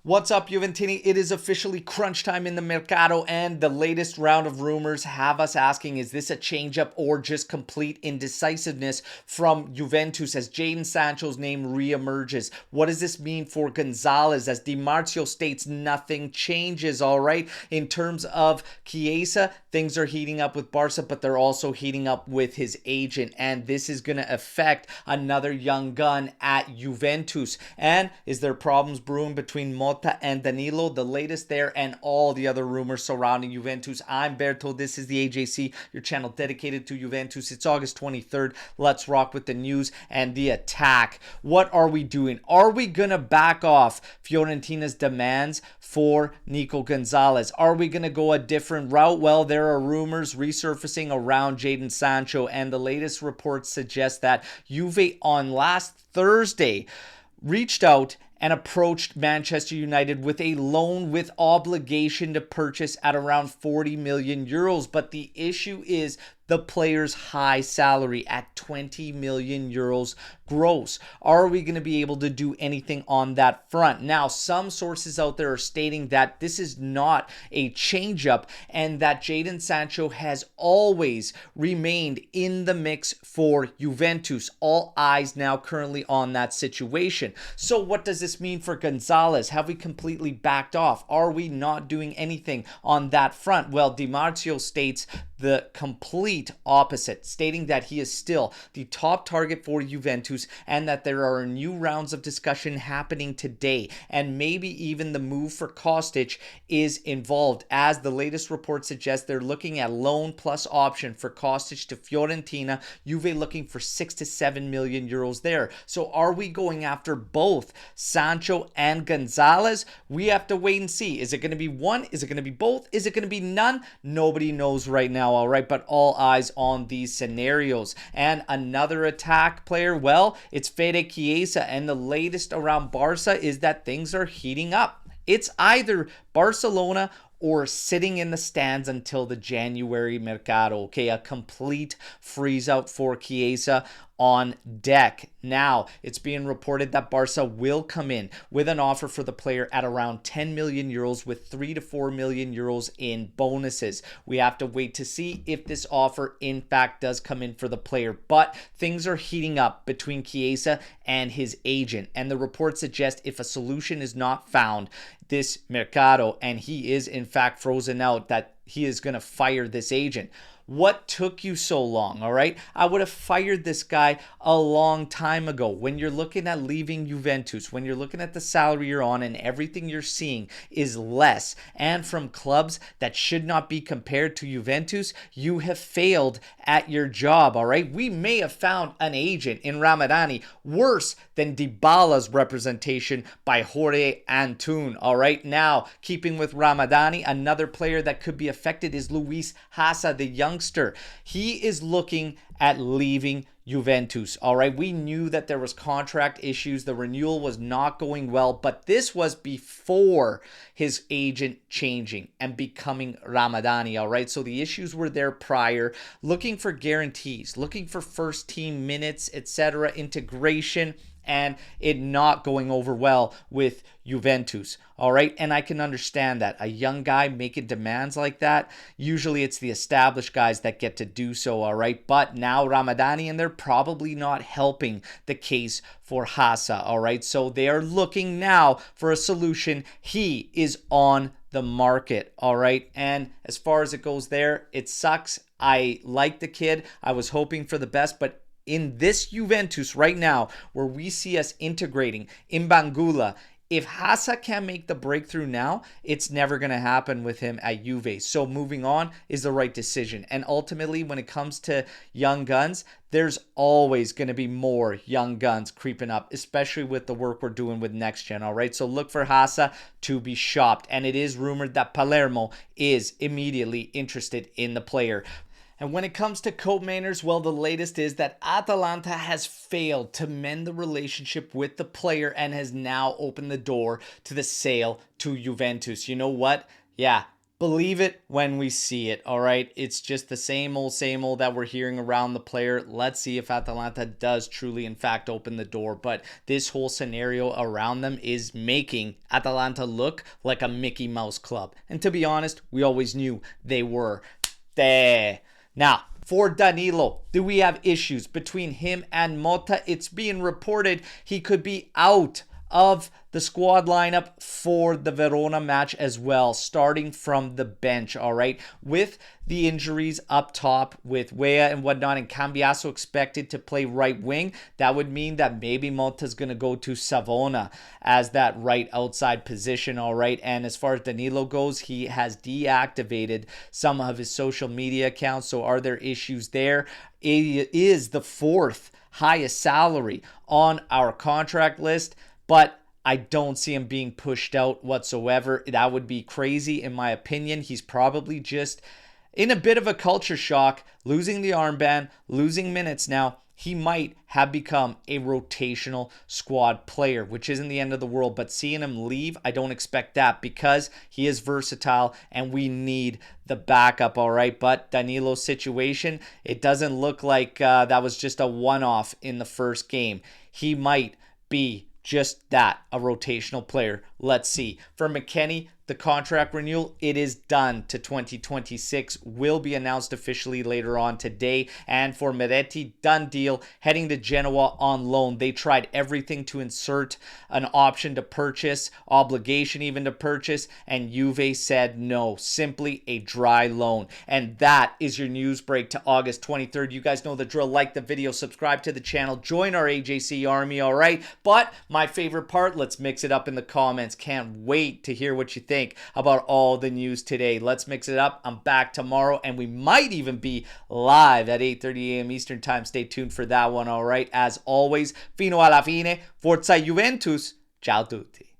What's up, Juventini? It is officially crunch time in the Mercato, and the latest round of rumors have us asking, is this a changeup or just complete indecisiveness from Juventus as Jadon Sancho's name reemerges? What does this mean for Gonzalez as Di Marzio states nothing changes, all right? In terms of Chiesa, things are heating up with Barca, but they're also heating up with his agent, and this is going to affect another young gun at Juventus. And is there problems brewing between and Danilo? The latest there and all the other rumors surrounding Juventus. I'm Berto. This is the AJC, your channel dedicated to Juventus. It's August 23rd. Let's rock with the news and the attack. What are we doing? Are we going to back off Fiorentina's demands for Nico Gonzalez? Are we going to go a different route? Well, there are rumors resurfacing around Jadon Sancho, and the latest reports suggest that Juve on last Thursday reached out and approached Manchester United with a loan with obligation to purchase at around 40 million euros. But the issue is the player's high salary at 20 million euros gross. Are we going to be able to do anything on that front? Now, some sources out there are stating that this is not a changeup and that Jadon Sancho has always remained in the mix for Juventus. All eyes now currently on that situation. So what does this mean for Gonzalez? Have we completely backed off? Are we not doing anything on that front? Well, Di Marzio states the complete opposite, stating that he is still the top target for Juventus and that there are new rounds of discussion happening today, and maybe even the move for Kostic is involved, as the latest report suggests they're looking at loan plus option for Kostic to Fiorentina. Juve looking for 6 to 7 million euros there. So are we going after both Sancho and Gonzalez? We have to wait and see. Is it going to be one? Is it going to be both? Is it going to be none? Nobody knows right now, all right? But all eyes on these scenarios. And another attack player, well, it's Federico Chiesa, and the latest around Barca is that things are heating up. It's either Barcelona or sitting in the stands until the January Mercato. Okay, a complete freeze out for Chiesa on deck. Now, it's being reported that Barca will come in with an offer for the player at around 10 million euros with 3 to 4 million euros in bonuses. We have to wait to see if this offer in fact does come in for the player, but things are heating up between Chiesa and his agent, and the reports suggest if a solution is not found this Mercato and he is in fact frozen out, that he is going to fire this agent. What took you so long? All right, I would have fired this guy a long time ago. When you're looking at leaving Juventus, when you're looking at the salary you're on and everything you're seeing is less, and from clubs that should not be compared to Juventus, you have failed at your job. All right, we may have found an agent in Ramadani worse than Dybala's representation by Jorge Antun. All right, now keeping with Ramadani, another player that could be affected is Luis Hassa, the youngster. He is looking at leaving Juventus. All right, we knew that there was contract issues. The renewal was not going well, but this was before his agent changing and becoming Ramadani. All right, so the issues were there prior. Looking for guarantees, looking for first team minutes, etc., integration, and it not going over well with Juventus. All right, and I can understand that. A young guy making demands like that, usually it's the established guys that get to do so, all right? But now Ramadani, and they're probably not helping the case for Hassa, all right? So they are looking now for a solution. He is on the market, all right? And as far as it goes there, it sucks. I like the kid. I was hoping for the best, but in this Juventus right now, where we see us integrating in Bangula, if Hassa can't make the breakthrough now, it's never going to happen with him at Juve. So moving on is the right decision. And ultimately, when it comes to young guns, there's always going to be more young guns creeping up, especially with the work we're doing with Next Gen, all right? So look for Hassa to be shopped. And it is rumored that Palermo is immediately interested in the player. And when it comes to Koopmeiners, well, the latest is that Atalanta has failed to mend the relationship with the player and has now opened the door to the sale to Juventus. You know what? Yeah, Believe it when we see it, all right? It's just the same old that we're hearing around the player. Let's see if Atalanta does truly, in fact, open the door. But this whole scenario around them is making Atalanta look like a Mickey Mouse club. And to be honest, we always knew they were. There. Now, for Danilo, do we have issues between him and Motta? It's being reported he could be out of the squad lineup for the Verona match as well, starting from the bench, all right? With the injuries up top with Wea and whatnot, and Cambiaso expected to play right wing, that would mean that maybe Motta's going to go to Savona as that right outside position, all right? And as far as Danilo goes, he has deactivated some of his social media accounts, so are there issues there? It is the fourth highest salary on our contract list, but I don't see him being pushed out whatsoever. That would be crazy in my opinion. He's probably just in a bit of a culture shock, losing the armband, losing minutes now. He might have become a rotational squad player, which isn't the end of the world. But seeing him leave, I don't expect that because he is versatile and we need the backup, all right? But Danilo's situation, it doesn't look like that was just a one-off in the first game. He might be just that, a rotational player. Let's see. For McKennie, the contract renewal, it is done to 2026, will be announced officially later on today. And for Miretti, done deal, heading to Genoa on loan. They tried everything to insert an option to purchase, obligation even to purchase, and Juve said no, simply a dry loan. And that is your news break to August 23rd. You guys know the drill. Like the video, subscribe to the channel, join our AJC army, all right? But my favorite part, let's mix it up in the comments. Can't wait to hear what you think about all the news today. Let's mix it up. I'm back tomorrow, and we might even be live at 8:30 a.m. Eastern Time. Stay tuned for that one, all right? As always, fino alla fine, forza Juventus. Ciao tutti.